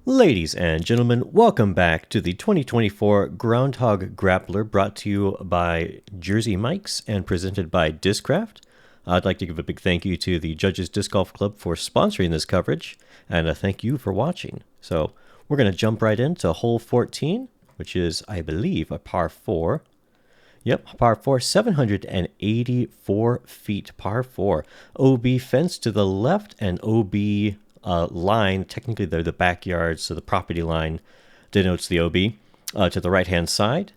Ladies and gentlemen, welcome back to the 2024 Groundhog Grappler, brought to you by Jersey Mikes and presented by Discraft. I'd like to give a big thank you to the Judges Disc Golf Club for sponsoring this coverage, and a thank you for watching. So we're going to jump right into hole 14, which is, I believe, a par 4. Yep, par 4, 784 feet, par 4. OB fence to the left and OB line, technically they're the backyard, so the property line denotes the OB, to the right-hand side,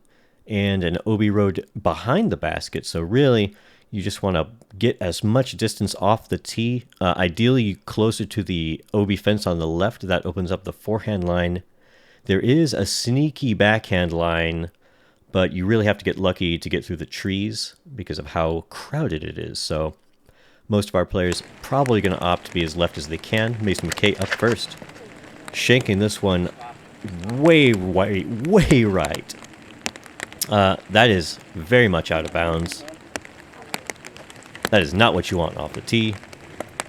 and an OB road behind the basket. So really, you just want to get as much distance off the tee, ideally closer to the OB fence on the left. That opens up the forehand line. There is a sneaky backhand line, but you really have to get lucky to get through the trees because of how crowded it is. So most of our players probably going to opt to be as left as they can. Mason McKay up first, shanking this one way right. That is very much out of bounds. That is not what you want off the tee.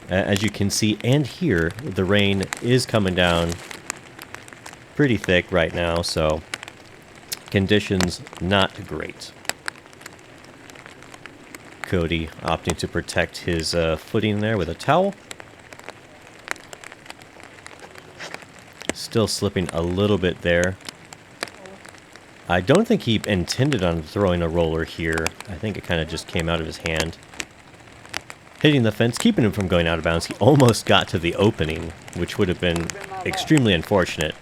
As you can see and hear, the rain is coming down pretty thick right now, so conditions not great. Cody opting to protect his footing there with a towel. Still slipping a little bit there. I don't think he intended on throwing a roller here. I think it kind of just came out of his hand. Hitting the fence, keeping him from going out of bounds. He almost got to the opening, which would have been extremely unfortunate.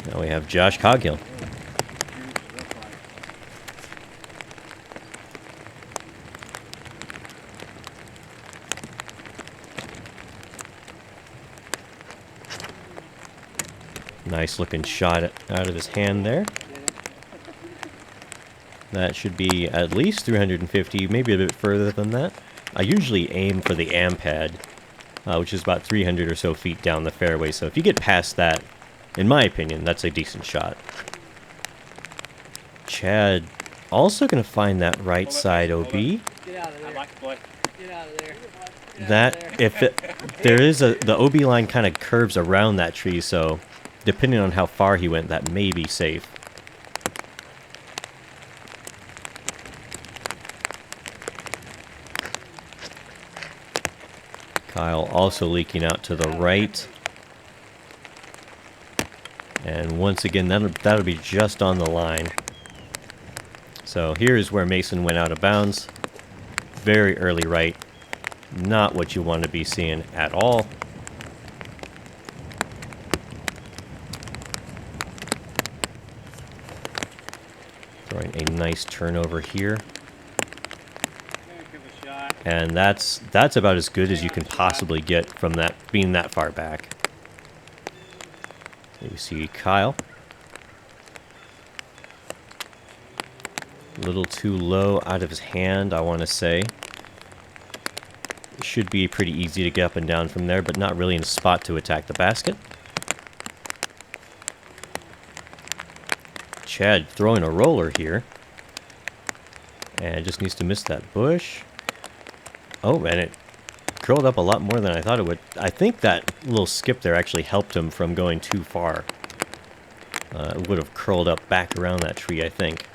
Now we have Josh Coghill. Nice looking shot out of his hand there. That should be at least 350, maybe a bit further than that. I usually aim for the am pad, which is about 300 or so feet down the fairway. So if you get past that, in my opinion, that's a decent shot. Chad also going to find that right side OB. Get out of there. Get out of there. That, if there is the OB line kind of curves around that tree, so depending on how far he went, that may be safe. Kyle also leaking out to the right. And once again, that'll be just on the line. So here's where Mason went out of bounds. Very early right. Not what you want to be seeing at all. Throwing a nice turnover here. And that's about as good as you can possibly get from that being that far back. You see Kyle. A little too low out of his hand, I want to say. It should be pretty easy to get up and down from there, but not really in a spot to attack the basket. Chad throwing a roller here. And just needs to miss that bush. Oh, and it curled up a lot more than I thought it would. I think that little skip there actually helped him from going too far. It would have curled up back around that tree, I think.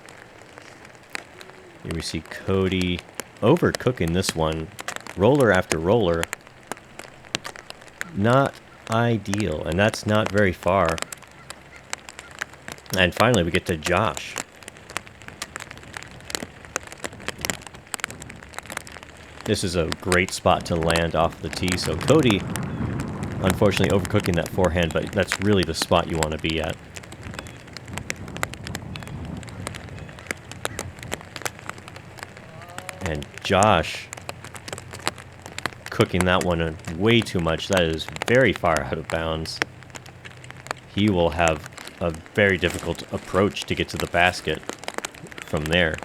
Here we see Cody overcooking this one. Roller after roller. Not ideal, and that's not very far. And finally, we get to Josh. This is a great spot to land off the tee. So Cody, unfortunately, overcooking that forehand, but that's really the spot you want to be at. And Josh cooking that one way too much. That is very far out of bounds. He will have a very difficult approach to get to the basket from there.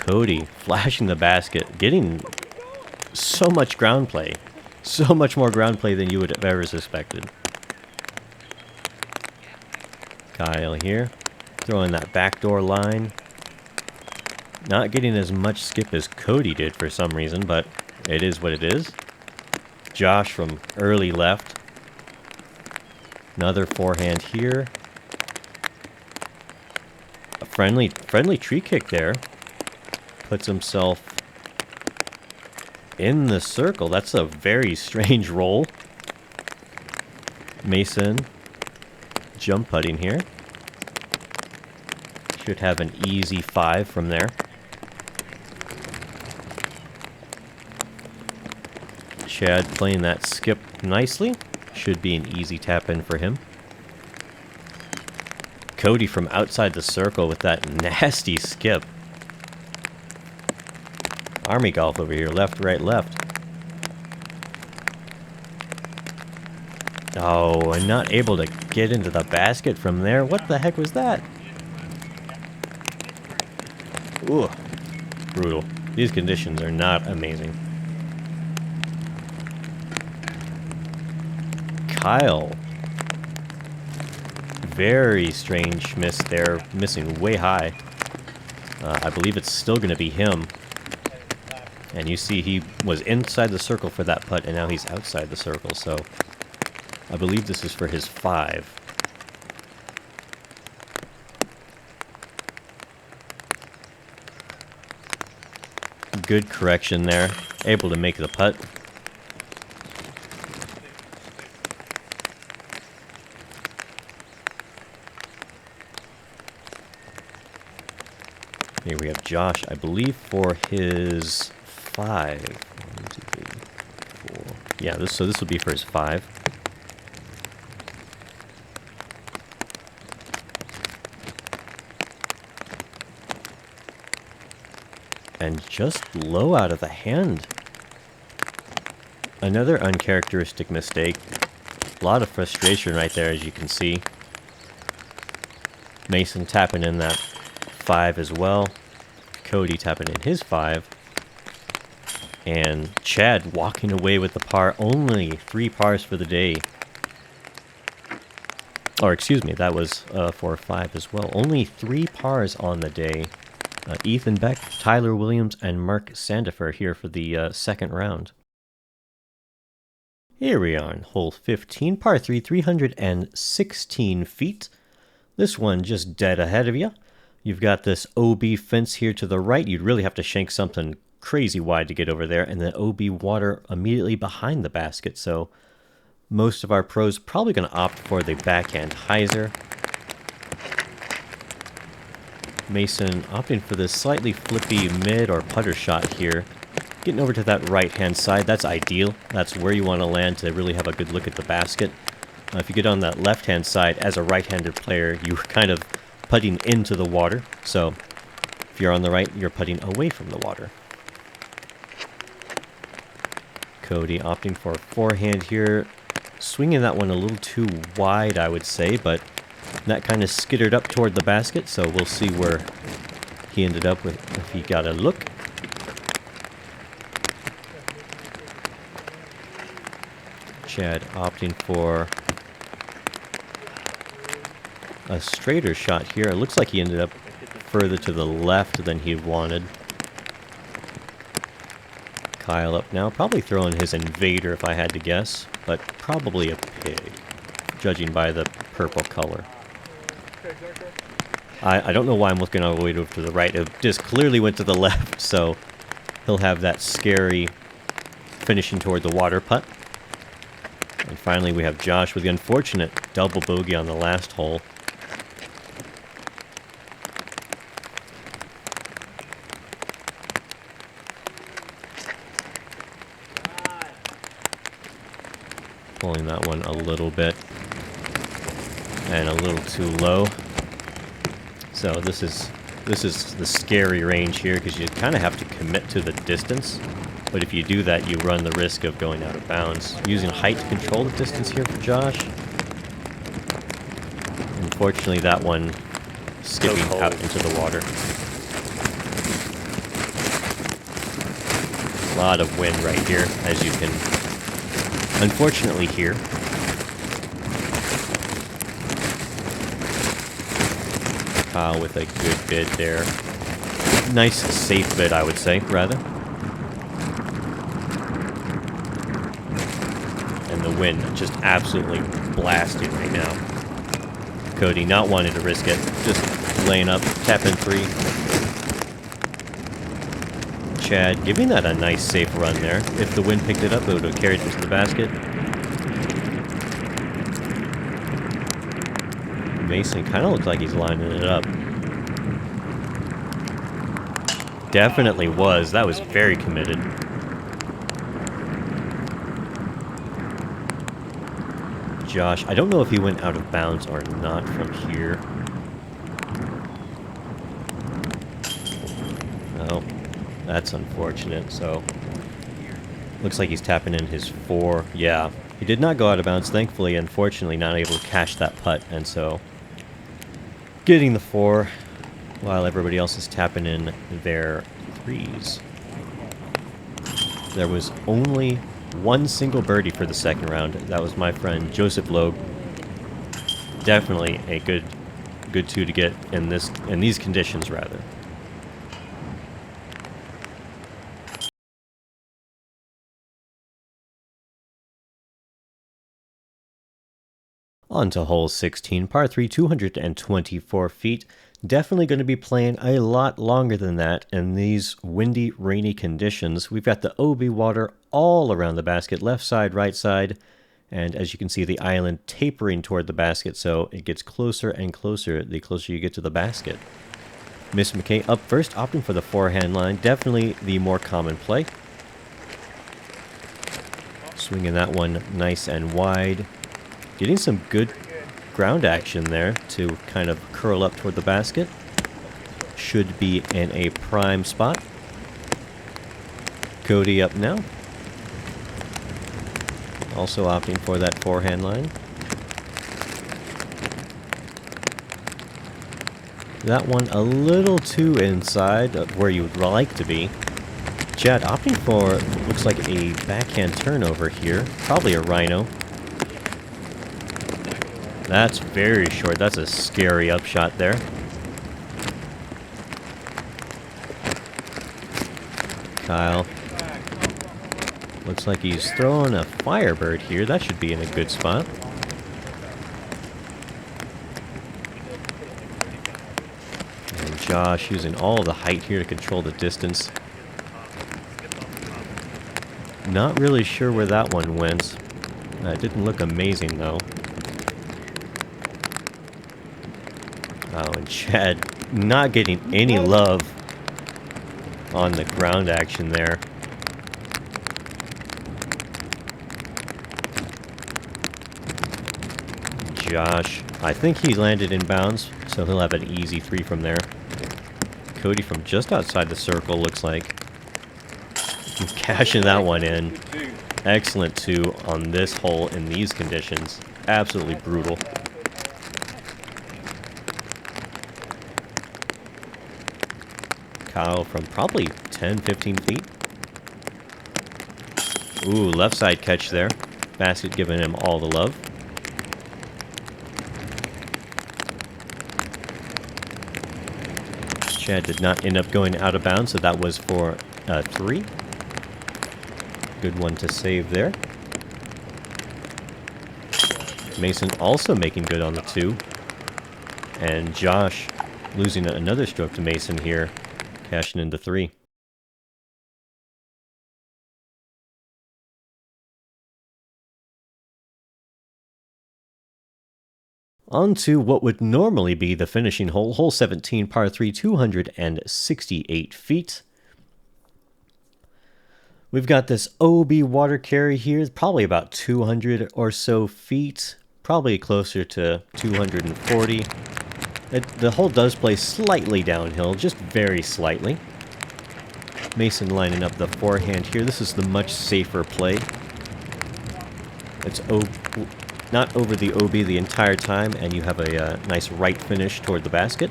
Cody flashing the basket, getting so much ground play. So much more ground play than you would have ever suspected. Kyle here, throwing that backdoor line. Not getting as much skip as Cody did for some reason, but it is what it is. Josh from early left. Another forehand here. A friendly tree kick there. Puts himself in the circle. That's a very strange roll. Mason jump putting here. Should have an easy 5 from there. Chad playing that skip nicely. Should be an easy tap in for him. Cody from outside the circle with that nasty skip. Army golf over here. Left, right, left. Oh, I'm not able to get into the basket from there. What the heck was that? Ooh, brutal. These conditions are not amazing. Kyle. Very strange miss there. Missing way high. I believe it's still going to be him. And you see he was inside the circle for that putt, and now he's outside the circle, so I believe this is for his 5. Good correction there. Able to make the putt. Here we have Josh, I believe, for his 5. 1, 2, 3, 4. Yeah, this will be for his 5. And just low out of the hand. Another uncharacteristic mistake. A lot of frustration right there, as you can see. Mason tapping in that 5 as well. Cody tapping in his 5. And Chad walking away with the par. Only 3 pars for the day. Or excuse me, that was for 5 as well. Only 3 pars on the day. Ethan Beck, Tyler Williams, and Mark Sandifer here for the second round. Here we are on hole 15, par 3, 316 feet. This one just dead ahead of you. You've got this OB fence here to the right. You'd really have to shank something crazy wide to get over there, and the OB water immediately behind the basket. So most of our pros probably going to opt for the backhand hyzer. Mason opting for this slightly flippy mid or putter shot here. Getting over to that right-hand side, that's ideal. That's where you want to land to really have a good look at the basket. If you get on that left-hand side, as a right-handed player, you're kind of putting into the water. So if you're on the right, you're putting away from the water. Cody opting for a forehand here. Swinging that one a little too wide, I would say, but that kind of skittered up toward the basket, so we'll see where he ended up with if he got a look. Chad opting for a straighter shot here. It looks like he ended up further to the left than he wanted. Kyle up now, probably throwing his invader if I had to guess, but probably a pig, judging by the purple color. I don't know why I'm looking all the way over to the right. It just clearly went to the left, so he'll have that scary finishing toward the water putt. And finally we have Josh with the unfortunate double bogey on the last hole. Pulling that one a little bit and a little too low. So this is the scary range here, because you kind of have to commit to the distance. But if you do that, you run the risk of going out of bounds. Using height to control the distance here for Josh. Unfortunately, that one skipping out into the water. lot of wind right here, as you can unfortunately hear. Kyle with a good bid there. Nice, safe bid, I would say, rather. And the wind just absolutely blasting right now. Cody not wanting to risk it, just laying up, tapping 3. Chad giving that a nice safe run there. If the wind picked it up, it would have carried it to the basket. Mason kind of looks like he's lining it up. Definitely was. That was very committed. Josh, I don't know if he went out of bounds or not from here. Oh, that's unfortunate. So, looks like he's tapping in his 4. Yeah, he did not go out of bounds. Thankfully, unfortunately, not able to cash that putt. And so, getting the 4 while everybody else is tapping in their 3s. There was only one single birdie for the second round. That was my friend Joseph Loeb. Definitely a good 2 to get in these conditions, rather. On to hole 16, par 3, 224 feet. Definitely going to be playing a lot longer than that in these windy, rainy conditions. We've got the OB water all around the basket, left side, right side, and as you can see, the island tapering toward the basket, so it gets closer and closer the closer you get to the basket. Miss McKay up first, opting for the forehand line. Definitely the more common play. Swinging that one nice and wide. Getting some good ground action there to kind of curl up toward the basket. Should be in a prime spot. Cody up now. Also opting for that forehand line. That one a little too inside of where you would like to be. Chad opting for, looks like a backhand turnover here. Probably a rhino. That's very short. That's a scary upshot there. Kyle. Looks like he's throwing a Firebird here. That should be in a good spot. And Josh using all the height here to control the distance. Not really sure where that one went. It didn't look amazing though. Oh, and Chad not getting any love on the ground action there. Josh, I think he landed in bounds, so he'll have an easy 3 from there. Cody from just outside the circle, looks like. Cashing that one in. Excellent 2 on this hole in these conditions. Absolutely brutal. Kyle from probably 10, 15 feet. Ooh, left side catch there. Basket giving him all the love. Chad did not end up going out of bounds, so that was for 3. Good one to save there. Mason also making good on the 2. And Josh losing another stroke to Mason here. Cashing into 3. On to what would normally be the finishing hole, hole 17, par 3, 268 feet. We've got this OB water carry here, probably about 200 or so feet, probably closer to 240. The hole does play slightly downhill, just very slightly. Mason lining up the forehand here. This is the much safer play. It's not over the OB the entire time, and you have a nice right finish toward the basket.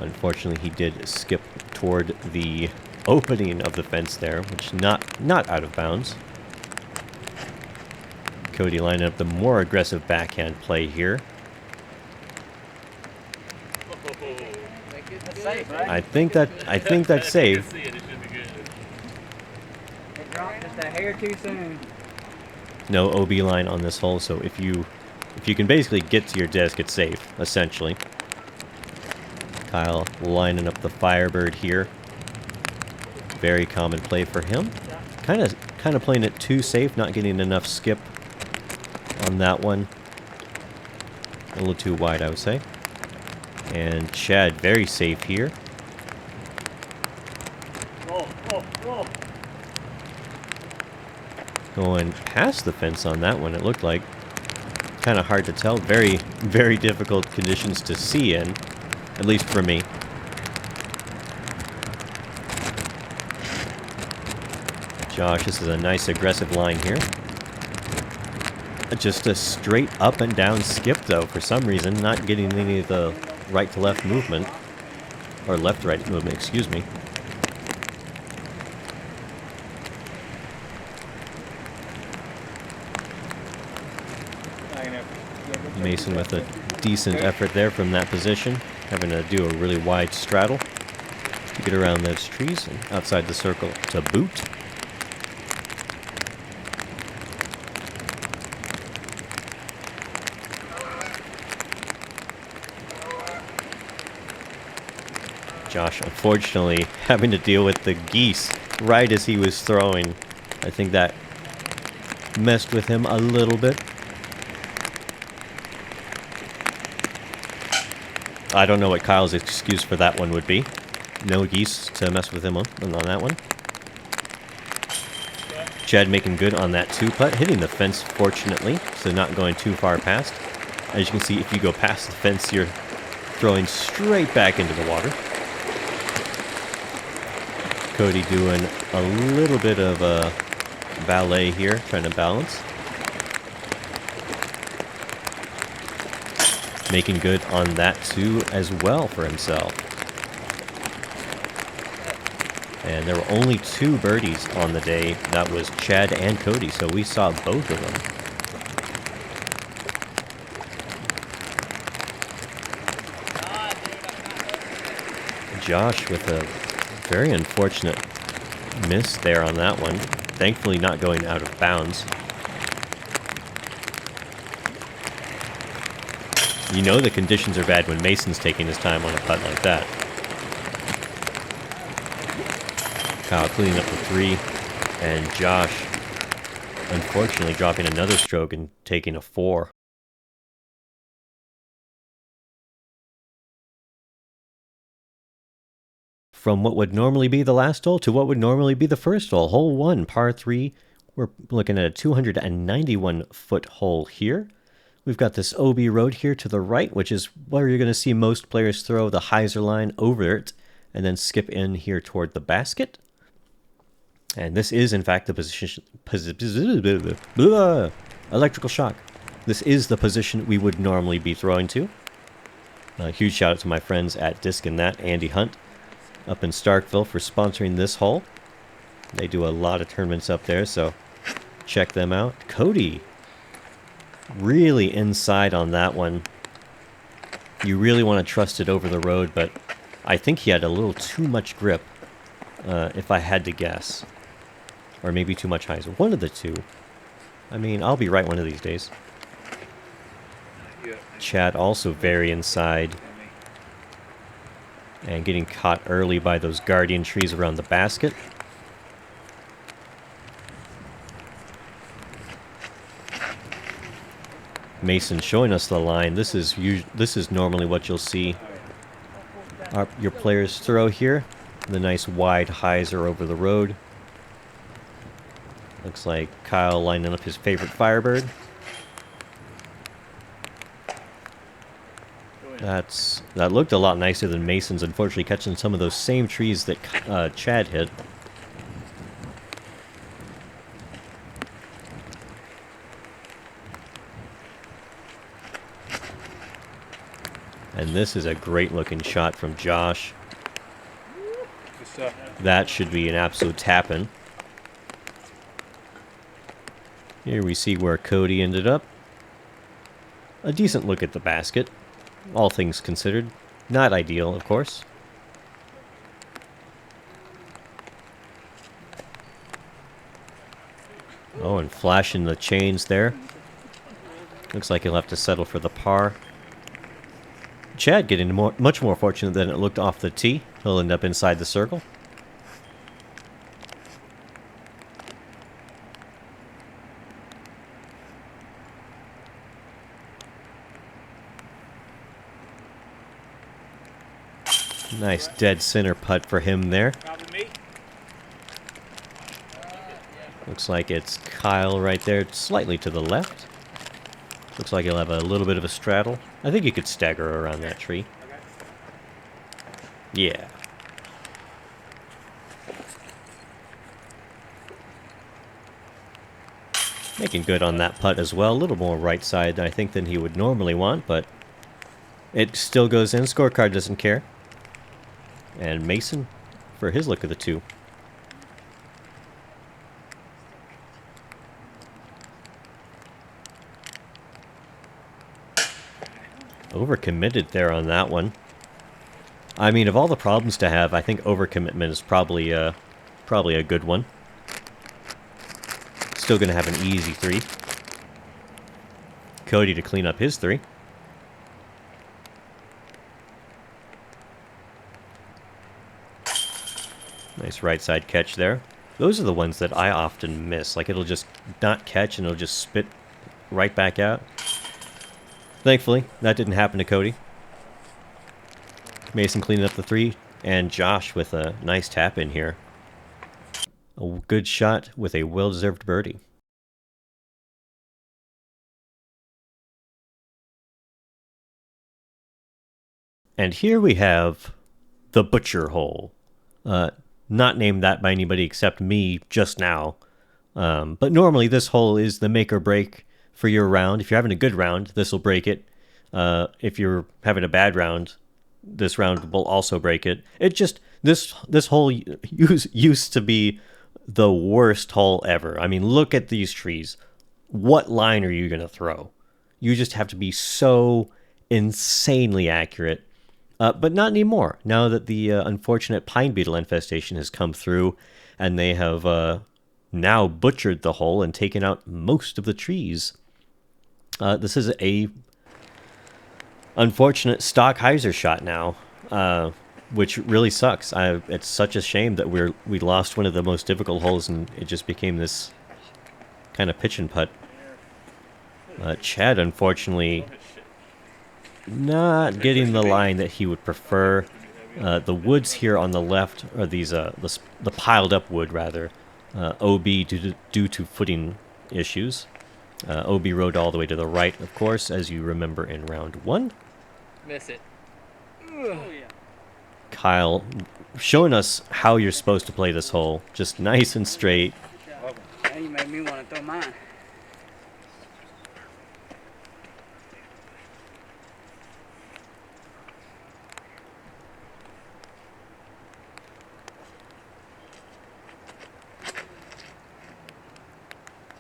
Unfortunately, he did skip toward the opening of the fence there, which not out of bounds. Cody lining up the more aggressive backhand play here. That's safe, right? I think that's safe. It dropped just a hair too soon. No OB line on this hole, so if you can basically get to your disc, it's safe, essentially. Kyle lining up the Firebird here. Very common play for him. Kind of playing it too safe, not getting enough skip on that one. A little too wide, I would say. And Chad very safe here. Going past the fence on that one, it looked like. Kind of hard to tell. Very, very difficult conditions to see in, at least for me. Josh, this is a nice aggressive line here. Just a straight up and down skip, though, for some reason. Not getting any of the right to left movement. Or left to right movement, excuse me. Mason with a decent effort there from that position. Having to do a really wide straddle to get around those trees and outside the circle to boot. Josh, unfortunately, having to deal with the geese right as he was throwing. I think that messed with him a little bit. I don't know what Kyle's excuse for that one would be. No geese to mess with him on that one. Chad making good on that two-putt, hitting the fence fortunately, so not going too far past. As you can see, if you go past the fence, you're throwing straight back into the water. Cody doing a little bit of a ballet here, trying to balance. Making good on that too as well for himself. And there were only 2 birdies on the day. That was Chad and Cody, so we saw both of them. Josh with a very unfortunate miss there on that one. Thankfully not going out of bounds. You know the conditions are bad when Mason's taking his time on a putt like that. Kyle cleaning up the 3, and Josh unfortunately dropping another stroke and taking a 4. From what would normally be the last hole to what would normally be the first hole. Hole 1, par 3. We're looking at a 291-foot hole here. We've got this OB road here to the right, which is where you're going to see most players throw the hyzer line over it and then skip in here toward the basket. And this is, in fact, the position... electrical shock. This is the position we would normally be throwing to. A huge shout out to my friends at Disc and That, Andy Hunt, up in Starkville for sponsoring this hole. They do a lot of tournaments up there, so check them out. Cody, really inside on that one. You really want to trust it over the road, but I think he had a little too much grip, if I had to guess. Or maybe too much hyzer. One of the two. I mean, I'll be right one of these days. Chad also very inside. And getting caught early by those guardian trees around the basket. Mason showing us the line. This is normally what you'll see your players throw here. The nice wide hyzer over the road. Looks like Kyle lining up his favorite Firebird. That looked a lot nicer than Mason's, unfortunately catching some of those same trees that Chad hit. And this is a great looking shot from Josh. That should be an absolute tap-in. Here we see where Cody ended up. A decent look at the basket, all things considered. Not ideal, of course. Oh, and flashing the chains there. Looks like he'll have to settle for the par. Chad getting much more fortunate than it looked off the tee. He'll end up inside the circle. Nice dead center putt for him there. Looks like it's Kyle right there, slightly to the left. Looks like he'll have a little bit of a straddle. I think he could stagger around that tree. Yeah. Making good on that putt as well. A little more right side, I think, than he would normally want, but it still goes in. Scorecard doesn't care. And Mason for his look of the two. Overcommitted there on that one. I mean, of all the problems to have, I think overcommitment is probably a good one. Still going to have an easy three. Cody to clean up his three. Nice right side catch there. Those are the ones that I often miss. Like, it'll just not catch and it'll just spit right back out. Thankfully, that didn't happen to Cody. Mason cleaning up the three, and Josh with a nice tap in here. A good shot with a well-deserved birdie. And here we have the Butcher Hole. Not named that by anybody except me just now. But normally this hole is the make or break for your round. If you're having a good round, this will break it. If you're having a bad round, this round will also break it. It just, this hole used to be the worst hole ever. I mean, look at these trees. What line are you going to throw? You just have to be so insanely accurate. But not anymore. Now that the unfortunate pine beetle infestation has come through, and they have now butchered the hole and taken out most of the trees. This is a unfortunate stock hyzer shot now, which really sucks. It's such a shame that we lost one of the most difficult holes, and it just became this kind of pitch and putt. Chad, unfortunately, not getting the line that he would prefer. The woods here on the left are these the piled up wood rather. OB due to footing issues. OB rode all the way to the right, of course, as you remember in round one. Miss it. Kyle showing us how you're supposed to play this hole. Just nice and straight. Now you made me want to throw mine.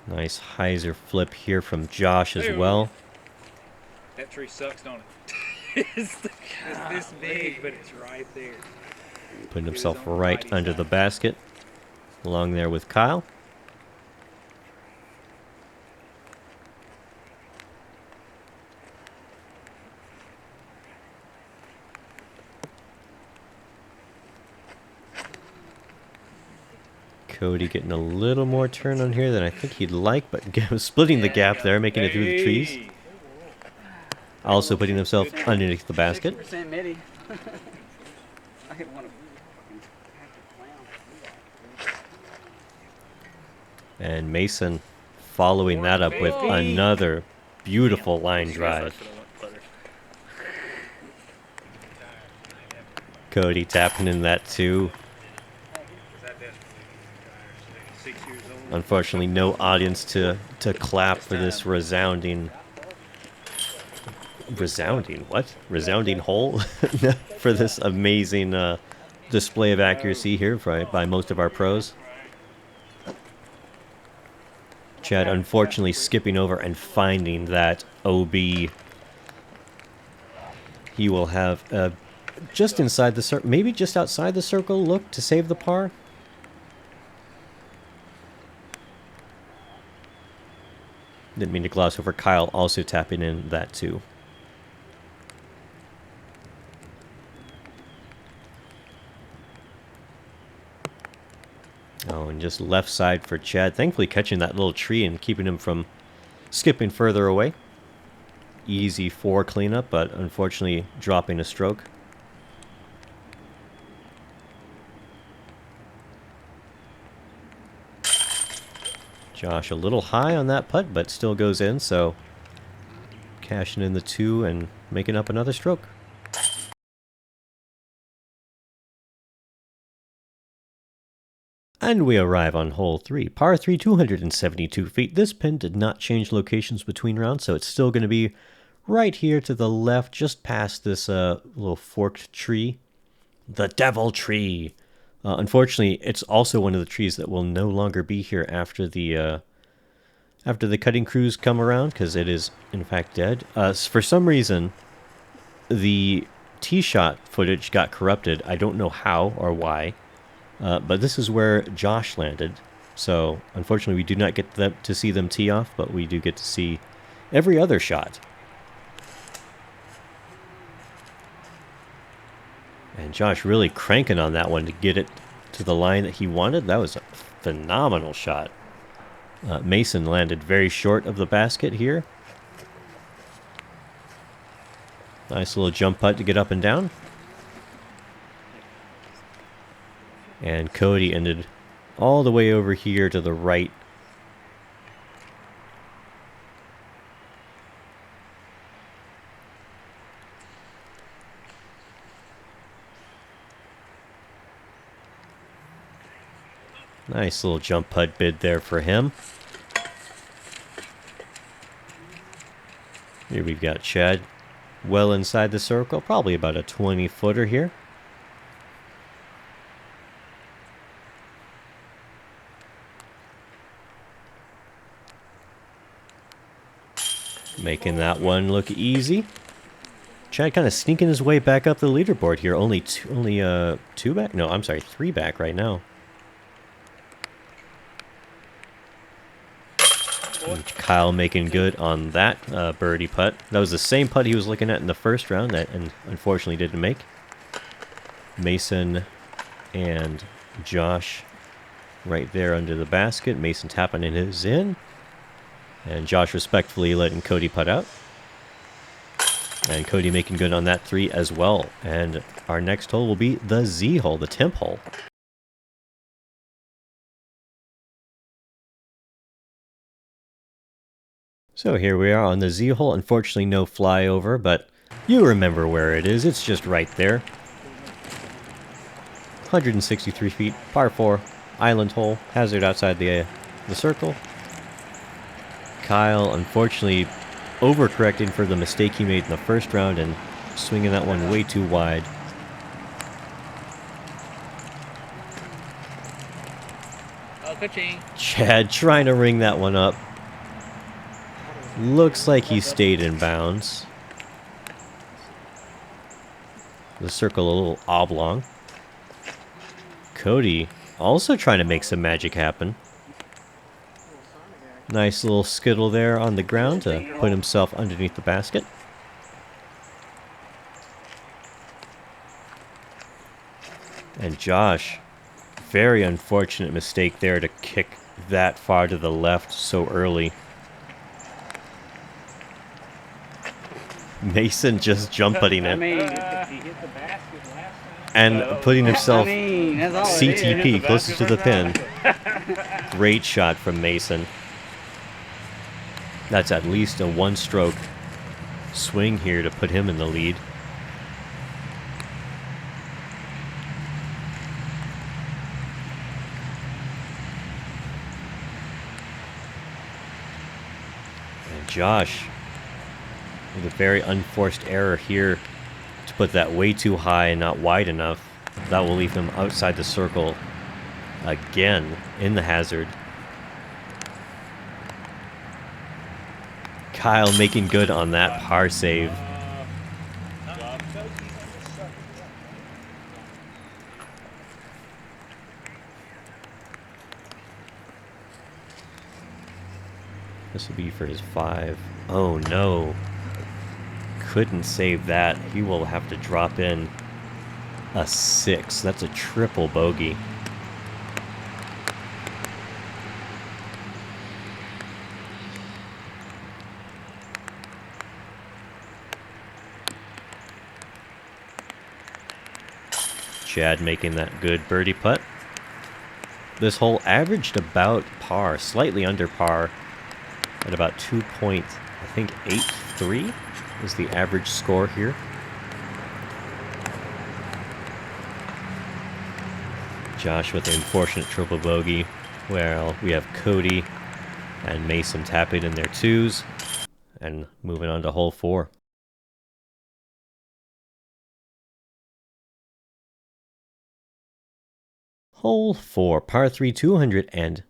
Nice hyzer flip here from Josh as well. That tree sucks, don't it? it's this big, but it's right there. Putting himself right under the basket. Along there with Kyle. Cody getting a little more turn on here than I think he'd like, but splitting the gap there, making it through the trees. Also putting himself underneath the basket. 6% midi. I hit one of And Mason following that up with another beautiful line drive. Cody tapping in that too. Unfortunately, no audience to clap for this resounding hole for this amazing display of accuracy here by most of our pros. Chad unfortunately skipping over and finding that OB. He will have just inside the circle, maybe just outside the circle, look to save the par. Didn't mean to gloss over Kyle also tapping in that too. Oh, and just left side for Chad. Thankfully catching that little tree and keeping him from skipping further away. Easy 4 cleanup, but unfortunately dropping a stroke. Josh a little high on that putt, but still goes in, so cashing in the 2 and making up another stroke. And we arrive on hole 3, par 3, 272 feet. This pin did not change locations between rounds, so it's still going to be right here to the left, just past this little forked tree. The Devil Tree. Unfortunately, it's also one of the trees that will no longer be here after the cutting crews come around, because it is in fact dead. For some reason, the tee shot footage got corrupted. I don't know how or why, but this is where Josh landed. So unfortunately, we do not get to see them tee off, but we do get to see every other shot. And Josh really cranking on that one to get it to the line that he wanted. That was a phenomenal shot. Mason landed very short of the basket here. Nice little jump putt to get up and down. And Cody ended all the way over here to the right. Nice little jump putt bid there for him. Here we've got Chad well inside the circle, probably about a 20-footer here. Making that one look easy. Chad kind of sneaking his way back up the leaderboard here. Only two back? No, I'm sorry, 3 back right now. And Kyle making good on that birdie putt. That was the same putt he was looking at in the first round that and unfortunately didn't make. Mason and Josh right there under the basket. Mason tapping in his in. And Josh respectfully letting Cody putt out. And Cody making good on that 3 as well. And our next hole will be the Z hole, the temp hole. So here we are on the Z hole. Unfortunately, no flyover, but you remember where it is. It's just right there. 163 feet, par 4, island hole, hazard outside the circle. Kyle, unfortunately, overcorrecting for the mistake he made in the first round and swinging that one way too wide. Chad trying to ring that one up. Looks like he stayed in bounds. The circle a little oblong. Cody also trying to make some magic happen. Nice little skittle there on the ground to put himself underneath the basket. And Josh, very unfortunate mistake there to kick that far to the left so early. Mason just jump putting it. And putting himself CTP closest to the pin. Great shot from Mason. That's at least a 1-stroke swing here to put him in the lead. And Josh, with a very unforced error here to put that way too high and not wide enough. That will leave him outside the circle again in the hazard. Kyle making good on that par save. This will be for his 5. Oh no. Couldn't save that. He will have to drop in a 6. That's a triple bogey. Chad making that good birdie putt. This hole averaged about par, slightly under par, at about 2.83 is the average score here. Josh with an unfortunate triple bogey. Well, we have Cody and Mason tapping in their 2s and moving on to hole 4. Hole 4, par 3, 200 and...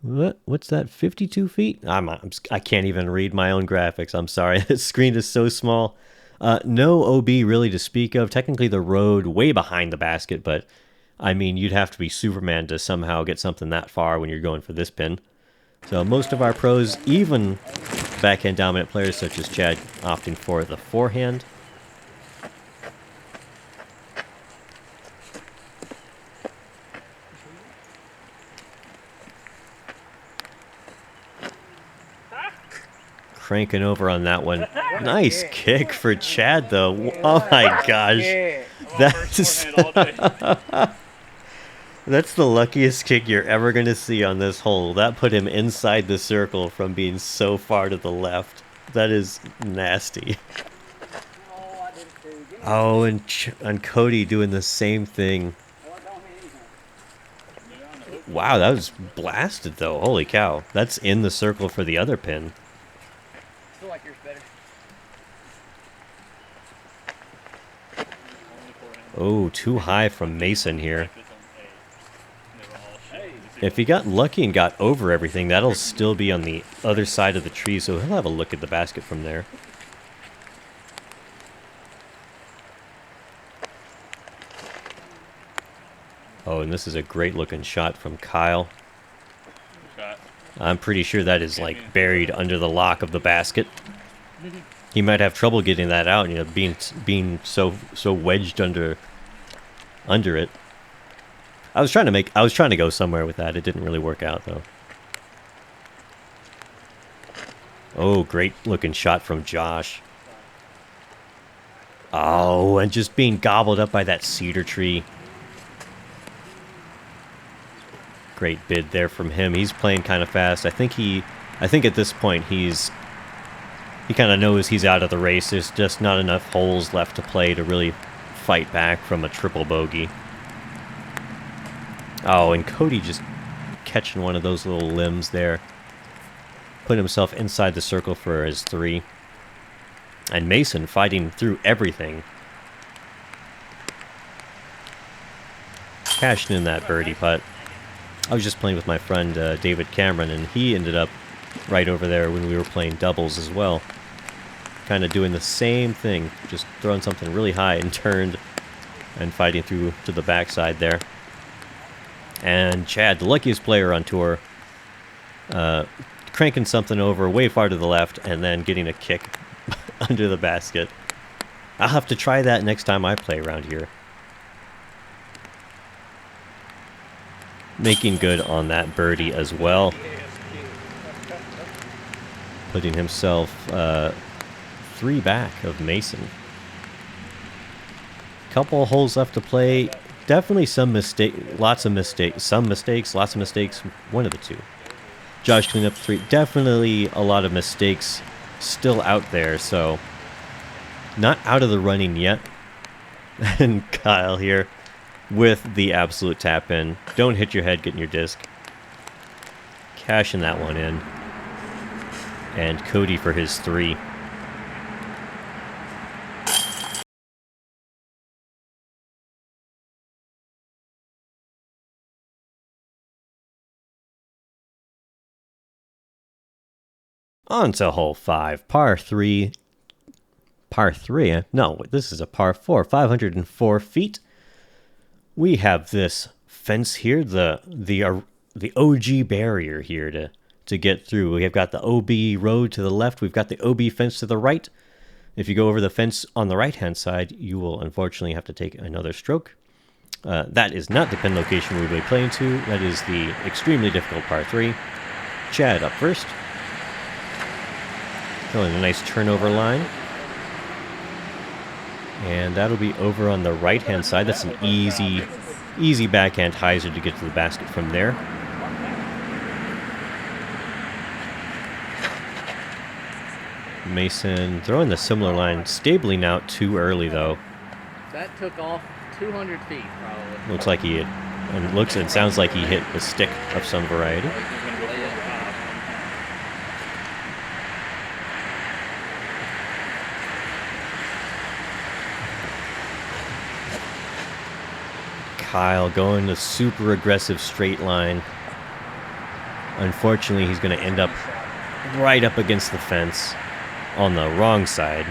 What's that, 52 feet? I can't even read my own graphics. I'm sorry. The screen is so small. No OB really to speak of. Technically the road way behind the basket, but I mean, you'd have to be Superman to somehow get something that far when you're going for this pin. So most of our pros, even backhand dominant players such as Chad, opting for the forehand. Cranking over on that one. Nice kick for Chad, though. Oh my gosh. That's, that's the luckiest kick you're ever going to see on this hole. That put him inside the circle from being so far to the left. That is nasty. Oh, and Cody doing the same thing. Wow, that was blasted, though. Holy cow. That's in the circle for the other pin. I feel like yours better. Oh, too high from Mason here. If he got lucky and got over everything, that'll still be on the other side of the tree, so he'll have a look at the basket from there. Oh, and this is a great looking shot from Kyle. I'm pretty sure that is like buried under the lock of the basket. He might have trouble getting that out, you know, being so wedged under it. I was trying to go somewhere with that. It didn't really work out though. Oh, great looking shot from Josh. Oh, and just being gobbled up by that cedar tree. Great bid there from him. He's playing kind of fast. I think at this point he kind of knows he's out of the race. There's just not enough holes left to play to really fight back from a triple bogey. Oh, and Cody just catching one of those little limbs there. Put himself inside the circle for his 3. And Mason fighting through everything. Cashing in that birdie putt. I was just playing with my friend David Cameron, and he ended up right over there when we were playing doubles as well. Kind of doing the same thing, just throwing something really high and turned and fighting through to the backside there. And Chad, the luckiest player on tour, cranking something over way far to the left and then getting a kick under the basket. I'll have to try that next time I play around here. Making good on that birdie as well. Putting himself 3 back of Mason. Couple of holes left to play. Definitely some lots of mistakes. Some mistakes, lots of mistakes. One of the two. Josh cleaned up 3. Definitely a lot of mistakes still out there, so not out of the running yet. And Kyle here with the absolute tap in. Don't hit your head getting your disc. Cashing that one in. And Cody for his 3. On to hole 5, par 3. Par 3? No, this is a par 4, 504 feet. We have this fence here, the OG barrier here to get through. We have got the OB road to the left. We've got the OB fence to the right. If you go over the fence on the right-hand side, you will unfortunately have to take another stroke. That is not the pin location we'll be playing to. That is the extremely difficult par 3. Chad up first. Throwing a nice turnover line. And that'll be over on the right-hand side. That's an easy backhand hyzer to get to the basket from there. Mason throwing the similar line, stabling out too early though. That took off 200 feet probably. Looks like he hit, and looks and sounds like he hit a stick of some variety. Kyle going the super aggressive straight line. Unfortunately, he's going to end up right up against the fence on the wrong side.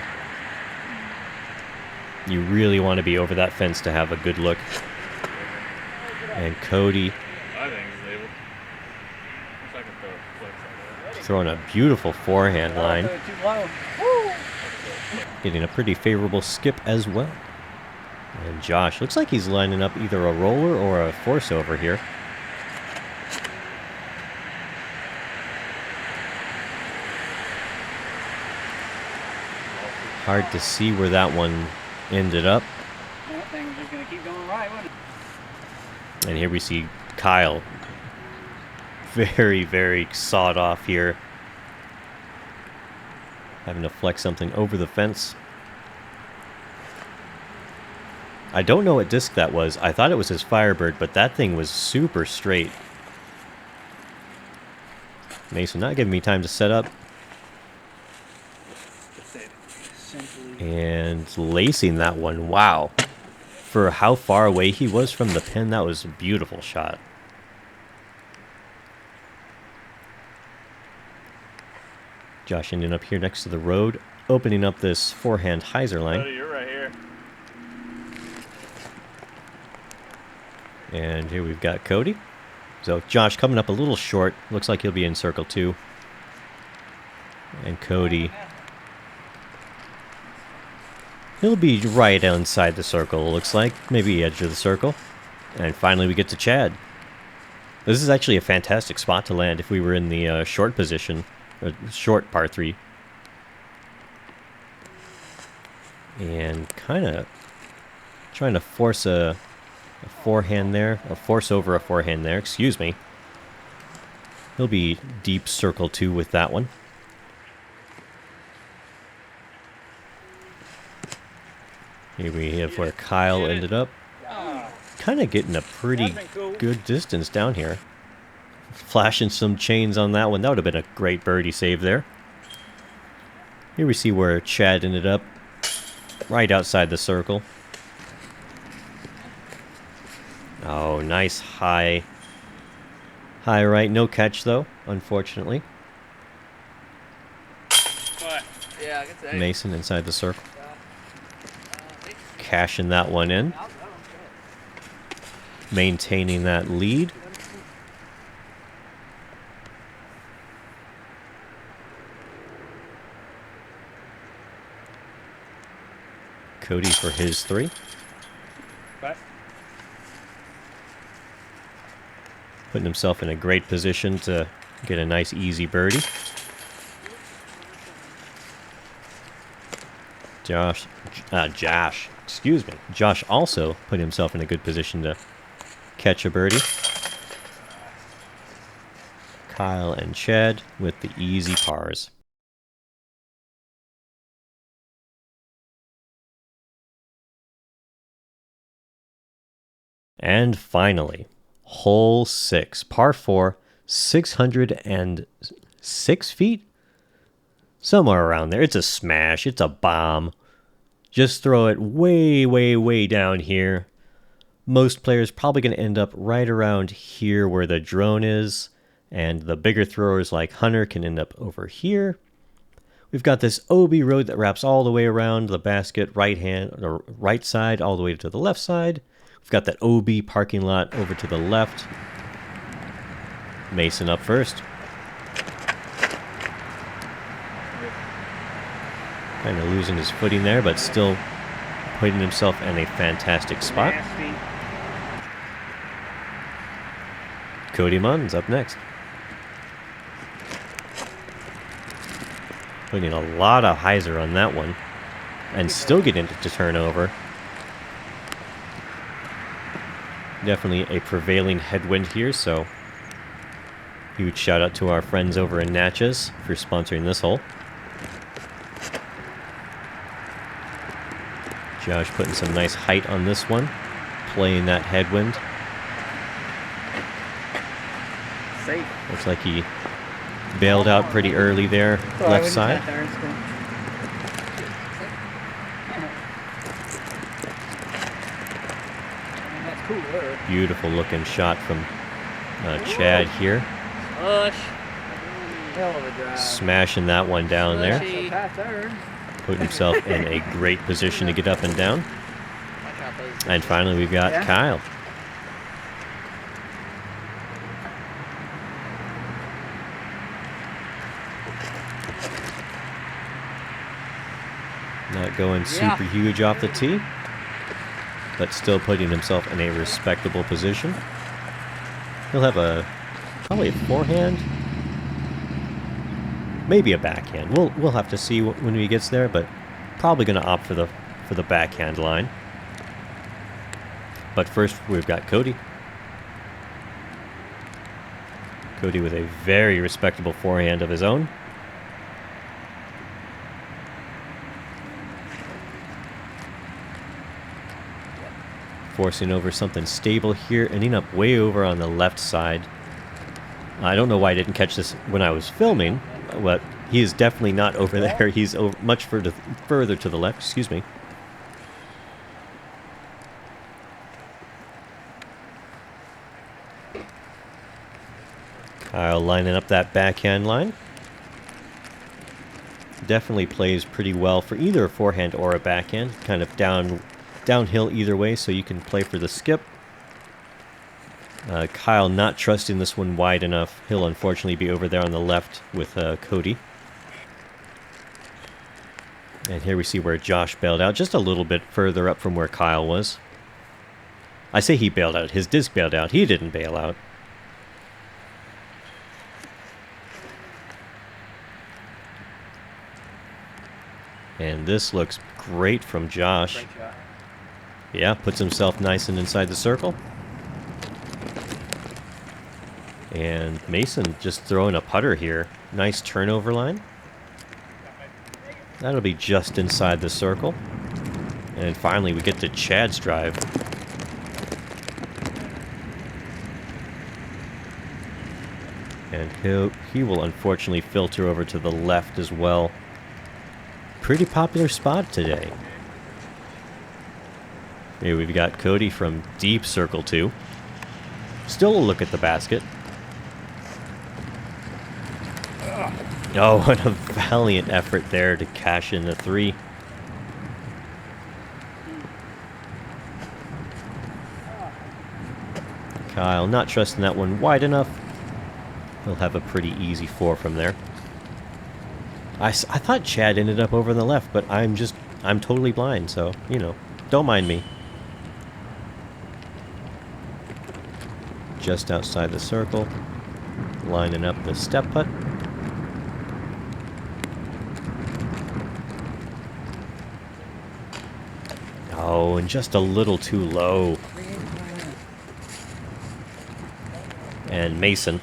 You really want to be over that fence to have a good look. And Cody I think he's able. If I can throw a flex on that. throwing a beautiful forehand line. Getting a pretty favorable skip as well. And Josh looks like he's lining up either a roller or a force over here. Hard to see where that one ended up. That thing was just going to keep going right, wasn't it? And here we see Kyle. Very, very sawed off here. Having to flex something over the fence. I don't know what disc that was. I thought it was his Firebird, but that thing was super straight. Mason not giving me time to set up. And lacing that one. Wow. For how far away he was from the pin, that was a beautiful shot. Josh ending up here next to the road, opening up this forehand hyzer line. You're right here. And here we've got Cody. So Josh coming up a little short. Looks like he'll be in circle 2. And Cody, he'll be right inside the circle, looks like. Maybe edge of the circle. And finally we get to Chad. This is actually a fantastic spot to land if we were in the short position. Short par 3. And kind of trying to force a forehand there. A force over a forehand there, excuse me. He'll be deep circle 2 with that one. Here we have where Kyle ended up. Kind of getting a pretty good distance down here. Flashing some chains on that one. That would have been a great birdie save there. Here we see where Chad ended up. Right outside the circle. Oh, nice high. High right. No catch, though, unfortunately. Yeah, I can say. Mason inside the circle. Cashing that one in. Maintaining that lead. Cody for his 3. Putting himself in a great position to get a nice easy birdie. Josh, excuse me. Josh also put himself in a good position to catch a birdie. Kyle and Chad with the easy pars. And finally, hole 6, par 4, 606 feet? Somewhere around there. It's a smash. It's a bomb. Just throw it way, way, way down here. Most players probably going to end up right around here where the drone is. And the bigger throwers like Hunter can end up over here. We've got this OB road that wraps all the way around the basket, right side, all the way to the left side. We've got that OB parking lot over to the left. Mason up first. Kind of losing his footing there, but still putting himself in a fantastic spot. Nasty. Cody Munns up next. Putting a lot of hyzer on that one. And still getting it to turn over. Definitely a prevailing headwind here, so huge shout out to our friends over in Natchez for sponsoring this hole. Josh putting some nice height on this one, playing that headwind. Safe. Looks like he bailed out pretty early there, left side. That's cool. Beautiful looking shot from Chad here. Push. Hell of a drive. Smashing that one down there. So past third. Putting himself in a great position to get up and down. And finally we've got Kyle. Not going super huge off the tee, but still putting himself in a respectable position. He'll have probably a forehand, maybe a backhand. We'll have to see when he gets there, but probably going to opt for the backhand line. But first we've got Cody. Cody with a very respectable forehand of his own. Forcing over something stable here, ending up way over on the left side. I don't know why I didn't catch this when I was filming, but he is definitely not over there. He's much further to the left, excuse me. Kyle lining up that backhand line. Definitely plays pretty well for either a forehand or a backhand. Kind of downhill either way, so you can play for the skip. Kyle not trusting this one wide enough. He'll unfortunately be over there on the left with Cody. And here we see where Josh bailed out, just a little bit further up from where Kyle was. I say he bailed out. His disc bailed out. He didn't bail out. And this looks great from Josh. Great shot. Yeah, puts himself nice and inside the circle. And Mason just throwing a putter here. Nice turnover line. That'll be just inside the circle. And finally we get to Chad's drive. And he will unfortunately filter over to the left as well. Pretty popular spot today. Here we've got Cody from deep circle 2. Still a look at the basket. Oh, what a valiant effort there to cash in the 3. Kyle not trusting that one wide enough. He'll have a pretty easy 4 from there. I thought Chad ended up over on the left, but I'm totally blind, so, you know, don't mind me. Just outside the circle, lining up the step putt. Oh, and just a little too low. And Mason.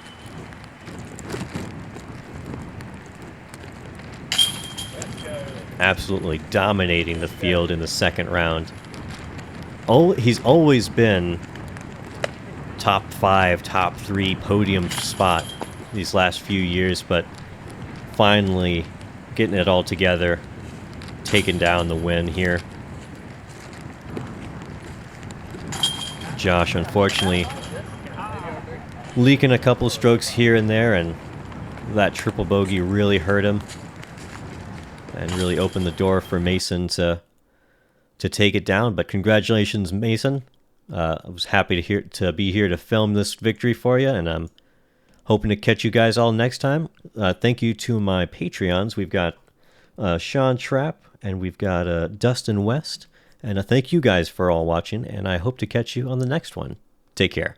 Absolutely dominating the field in the second round. Oh, he's always been top 5, top 3 podium spot these last few years, but finally getting it all together, taking down the win here. Josh, unfortunately, leaking a couple strokes here and there, and that triple bogey really hurt him. and really opened the door for Mason to take it down. But congratulations, Mason. I was happy to be here to film this victory for you, and I'm hoping to catch you guys all next time. Thank you to my Patreons. We've got Sean Trapp, and we've got Dustin West. And thank you guys for all watching, and I hope to catch you on the next one. Take care.